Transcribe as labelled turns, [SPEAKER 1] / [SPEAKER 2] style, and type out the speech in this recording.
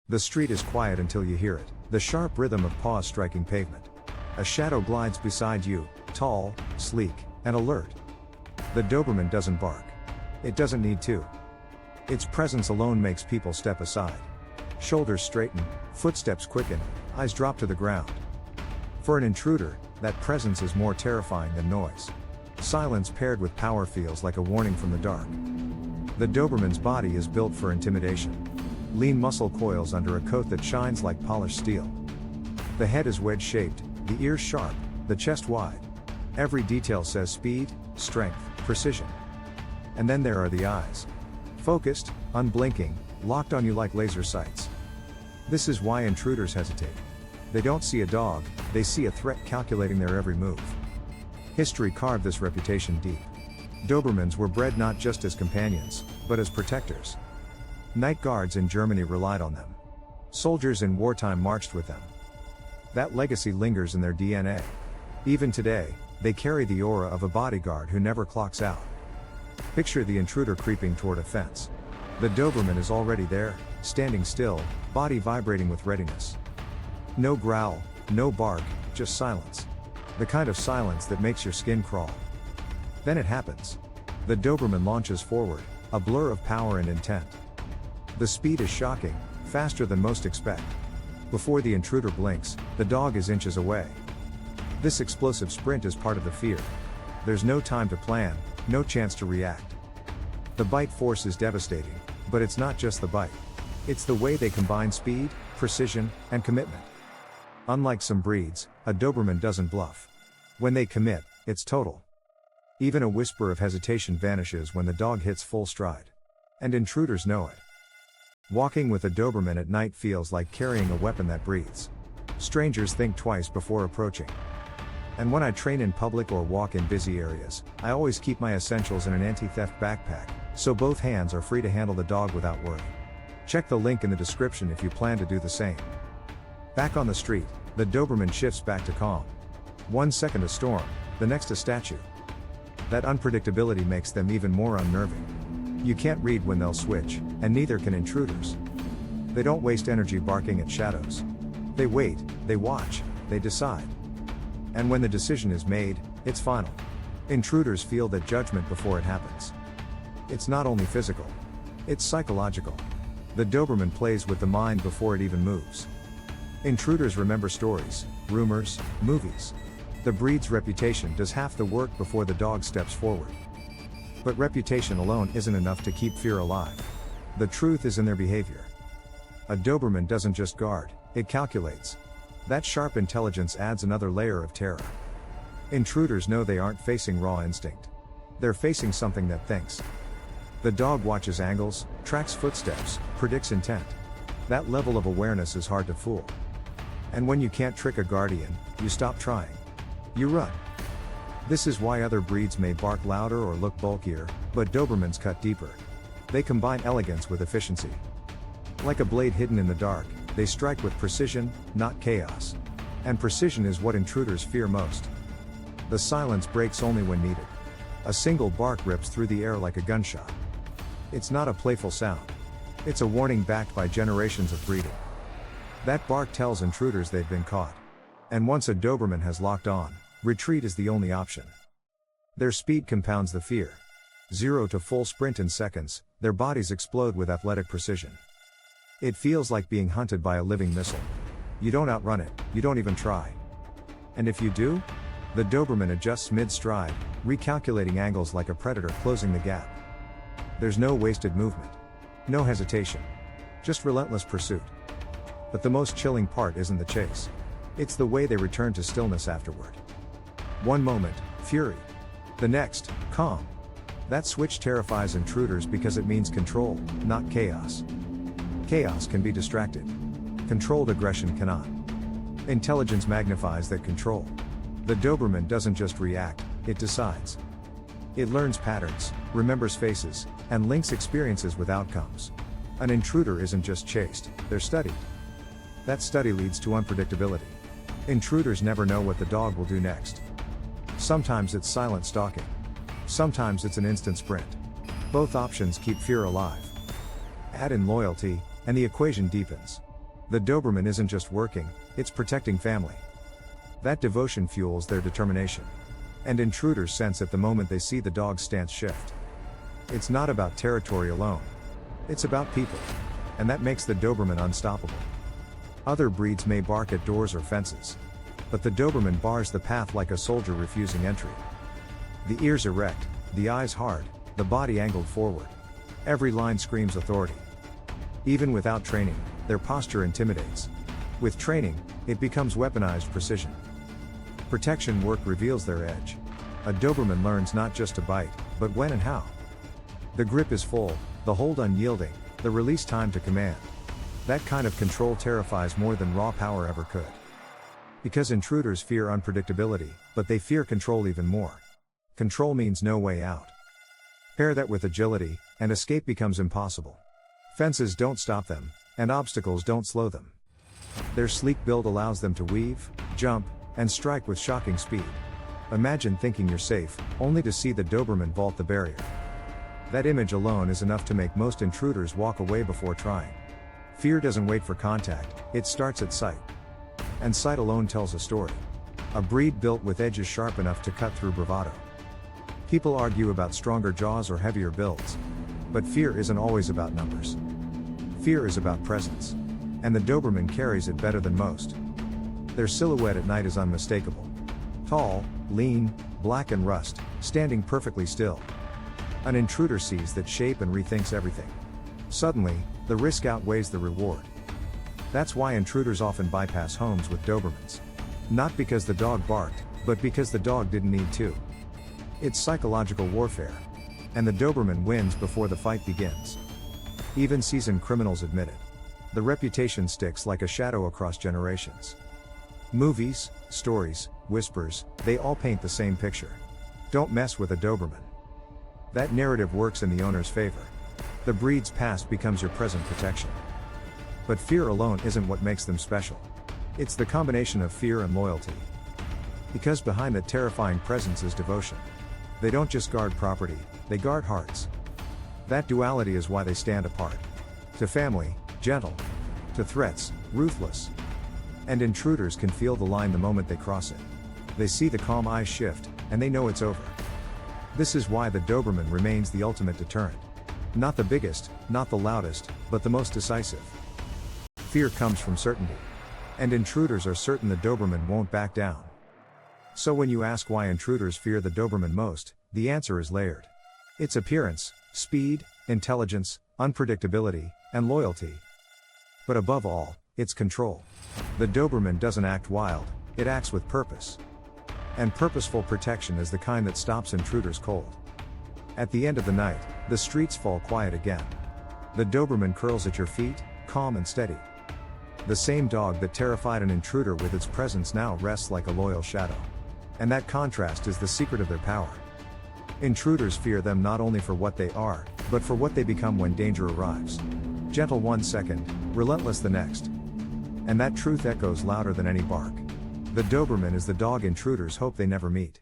[SPEAKER 1] The street is quiet until you hear it, the sharp rhythm of paws striking pavement. A shadow glides beside you, tall, sleek, and alert. The Doberman doesn't bark. It doesn't need to. Its presence alone makes people step aside. Shoulders straighten, footsteps quicken, eyes drop to the ground. For an intruder, that presence is more terrifying than noise. Silence paired with power feels like a warning from the dark. The Doberman's body is built for intimidation. Lean muscle coils under a coat that shines like polished steel. The head is wedge-shaped, the ears sharp, the chest wide. Every detail says speed, strength, precision. And then there are the eyes. Focused, unblinking, locked on you like laser sights. This is why intruders hesitate. They don't see a dog, they see a threat calculating their every move. History carved this reputation deep. Dobermans were bred not just as companions, but as protectors. Night guards in Germany relied on them. Soldiers in wartime marched with them. That legacy lingers in their DNA. Even today, they carry the aura of a bodyguard who never clocks out. Picture the intruder creeping toward a fence. The Doberman is already there, standing still, body vibrating with readiness. No growl, no bark, just silence. The kind of silence that makes your skin crawl. Then it happens. The Doberman launches forward, a blur of power and intent. The speed is shocking, faster than most expect. Before the intruder blinks, the dog is inches away. This explosive sprint is part of the fear. There's no time to plan, no chance to react. The bite force is devastating, but it's not just the bite. It's the way they combine speed, precision, and commitment. Unlike some breeds, a Doberman doesn't bluff. When they commit, it's total. Even a whisper of hesitation vanishes when the dog hits full stride. And intruders know it. Walking with a Doberman at night feels like carrying a weapon that breathes. Strangers think twice before approaching. And when I train in public or walk in busy areas, I always keep my essentials in an anti-theft backpack, so both hands are free to handle the dog without worry. Check the link in the description if you plan to do the same. Back on the street, the Doberman shifts back to calm. 1 second a storm, the next a statue. That unpredictability makes them even more unnerving. You can't read when they'll switch, and neither can intruders. They don't waste energy barking at shadows. They wait, they watch, they decide. And when the decision is made, it's final. Intruders feel that judgment before it happens. It's not only physical. It's psychological. The Doberman plays with the mind before it even moves. Intruders remember stories, rumors, movies. The breed's reputation does half the work before the dog steps forward. But reputation alone isn't enough to keep fear alive. The truth is in their behavior. A Doberman doesn't just guard, it calculates. That sharp intelligence adds another layer of terror. Intruders know they aren't facing raw instinct. They're facing something that thinks. The dog watches angles, tracks footsteps, predicts intent. That level of awareness is hard to fool. And when you can't trick a guardian, you stop trying. You run. This is why other breeds may bark louder or look bulkier, but Dobermans cut deeper. They combine elegance with efficiency. Like a blade hidden in the dark, they strike with precision, not chaos. And precision is what intruders fear most. The silence breaks only when needed. A single bark rips through the air like a gunshot. It's not a playful sound. It's a warning backed by generations of breeding. That bark tells intruders they've been caught. And once a Doberman has locked on, retreat is the only option. Their speed compounds the fear. 0 to full sprint in seconds, their bodies explode with athletic precision. It feels like being hunted by a living missile. You don't outrun it, you don't even try. And if you do, the Doberman adjusts mid-stride, recalculating angles like a predator closing the gap. There's no wasted movement. No hesitation. Just relentless pursuit. But the most chilling part isn't the chase. It's the way they return to stillness afterward. One moment, fury. The next, calm. That switch terrifies intruders because it means control, not chaos. Chaos can be distracted. Controlled aggression cannot. Intelligence magnifies that control. The Doberman doesn't just react, it decides. It learns patterns, remembers faces, and links experiences with outcomes. An intruder isn't just chased, they're studied. That study leads to unpredictability. Intruders never know what the dog will do next. Sometimes it's silent stalking. Sometimes it's an instant sprint. Both options keep fear alive. Add in loyalty, and the equation deepens. The Doberman isn't just working, it's protecting family. That devotion fuels their determination. And intruders sense it the moment they see the dog's stance shift. It's not about territory alone. It's about people. And that makes the Doberman unstoppable. Other breeds may bark at doors or fences. But the Doberman bars the path like a soldier refusing entry. The ears erect, the eyes hard, the body angled forward. Every line screams authority. Even without training, their posture intimidates. With training, it becomes weaponized precision. Protection work reveals their edge. A Doberman learns not just to bite, but when and how. The grip is full, the hold unyielding, the release time to command. That kind of control terrifies more than raw power ever could. Because intruders fear unpredictability, but they fear control even more. Control means no way out. Pair that with agility, and escape becomes impossible. Fences don't stop them, and obstacles don't slow them. Their sleek build allows them to weave, jump, and strike with shocking speed. Imagine thinking you're safe, only to see the Doberman vault the barrier. That image alone is enough to make most intruders walk away before trying. Fear doesn't wait for contact, it starts at sight. And sight alone tells a story. A breed built with edges sharp enough to cut through bravado. People argue about stronger jaws or heavier builds. But fear isn't always about numbers. Fear is about presence. And the Doberman carries it better than most. Their silhouette at night is unmistakable. Tall, lean, black and rust, standing perfectly still. An intruder sees that shape and rethinks everything. Suddenly, the risk outweighs the reward. That's why intruders often bypass homes with Dobermans. Not because the dog barked, but because the dog didn't need to. It's psychological warfare. And the Doberman wins before the fight begins. Even seasoned criminals admit it. The reputation sticks like a shadow across generations. Movies, stories, whispers, they all paint the same picture. Don't mess with a Doberman. That narrative works in the owner's favor. The breed's past becomes your present protection. But fear alone isn't what makes them special. It's the combination of fear and loyalty. Because behind that terrifying presence is devotion. They don't just guard property, they guard hearts. That duality is why they stand apart. To family, gentle. To threats, ruthless. And intruders can feel the line the moment they cross it. They see the calm eyes shift, and they know it's over. This is why the Doberman remains the ultimate deterrent. Not the biggest, not the loudest, but the most decisive. Fear comes from certainty. And intruders are certain the Doberman won't back down. So when you ask why intruders fear the Doberman most, the answer is layered. It's appearance, speed, intelligence, unpredictability, and loyalty. But above all, it's control. The Doberman doesn't act wild, it acts with purpose. And purposeful protection is the kind that stops intruders cold. At the end of the night, the streets fall quiet again. The Doberman curls at your feet, calm and steady. The same dog that terrified an intruder with its presence now rests like a loyal shadow. And that contrast is the secret of their power. Intruders fear them not only for what they are, but for what they become when danger arrives. Gentle one second, relentless the next. And that truth echoes louder than any bark. The Doberman is the dog intruders hope they never meet.